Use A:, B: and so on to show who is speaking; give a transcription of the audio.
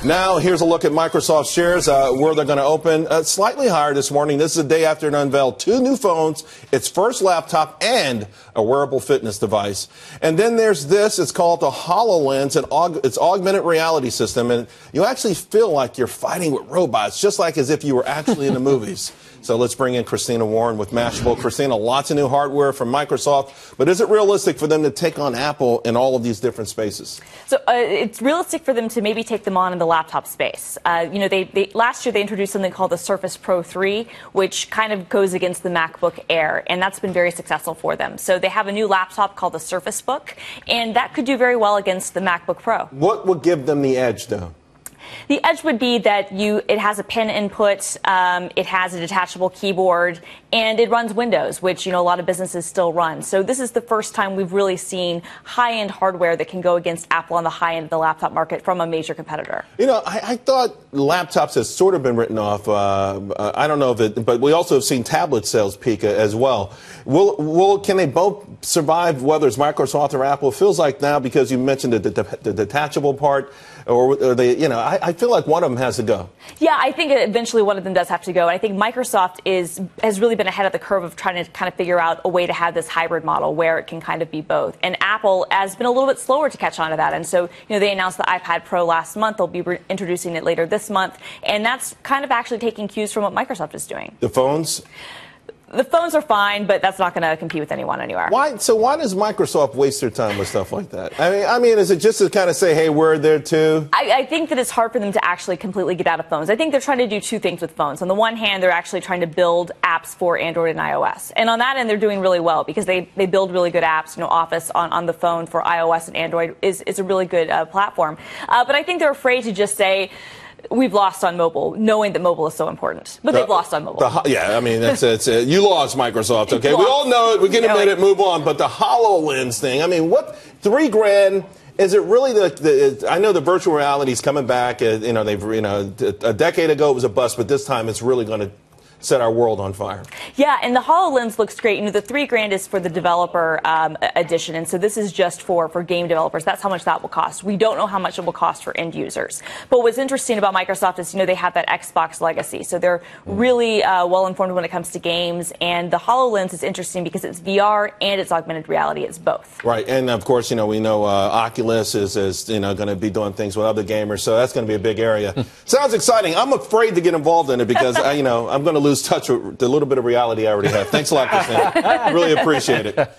A: Now, here's a look at Microsoft shares, where they're going to open slightly higher this morning. This is the day after it unveiled two new phones, its first laptop, and a wearable fitness device. And then there's this. It's called the HoloLens. It's augmented reality system, and you actually feel like you're fighting with robots, just like as if you were actually in the movies. So let's bring in Christina Warren with Mashable. Christina, lots of new hardware from Microsoft, but is it realistic for them to take on Apple in all of these different spaces?
B: So it's realistic for them to maybe take them on in the laptop space. Last year they introduced something called the Surface Pro 3, which kind of goes against the MacBook Air, and that's been very successful for them. So they have a new laptop called the Surface Book, and that could do very well against the MacBook Pro.
A: What would give them the edge, though?
B: The edge would be that it has a pen input, it has a detachable keyboard, and it runs Windows, which, a lot of businesses still run. So this is the first time we've really seen high-end hardware that can go against Apple on the high end of the laptop market from a major competitor.
A: I thought laptops has sort of been written off. I don't know if it, but we also have seen tablet sales peak as well. Can they both survive, whether it's Microsoft or Apple? It feels like now, because you mentioned the detachable part, or I feel like one of them has to go.
B: Yeah, I think eventually one of them does have to go. And I think Microsoft has really been ahead of the curve of trying to kind of figure out a way to have this hybrid model where it can kind of be both. And Apple has been a little bit slower to catch on to that. And so, they announced the iPad Pro last month. They'll be introducing it later this month. And that's kind of actually taking cues from what Microsoft is doing.
A: The phones?
B: The phones are fine, but that's not going to compete with anyone anywhere.
A: Why? So why does Microsoft waste their time with stuff like that? I mean, is it just to kind of say, hey, we're there too?
B: I think that it's hard for them to actually completely get out of phones. I think they're trying to do two things with phones. On the one hand, they're actually trying to build apps for Android and iOS. And on that end, they're doing really well because they build really good apps. Office on the phone for iOS and Android is a really good platform. But I think they're afraid to just say, we've lost on mobile, knowing that mobile is so important. But they've lost on mobile.
A: Yeah, I mean, you lost, Microsoft, okay? We all know it. We can admit it, move on. But the HoloLens thing, I mean, what, $3,000? Is it really I know the virtual reality is coming back. A decade ago it was a bust, but this time it's really going to set our world on fire.
B: Yeah, and the HoloLens looks great. The $3,000 is for the developer edition, and so this is just for game developers. That's how much that will cost. We don't know how much it will cost for end users. But what's interesting about Microsoft is, they have that Xbox legacy, so they're really well informed when it comes to games. And the HoloLens is interesting because it's VR and it's augmented reality. It's both. Right,
A: and of course, we know Oculus is going to be doing things with other gamers, so that's going to be a big area. Sounds exciting. I'm afraid to get involved in it because I'm going to lose touch with the little bit of reality I already have. Thanks a lot, Christina. Really appreciate it.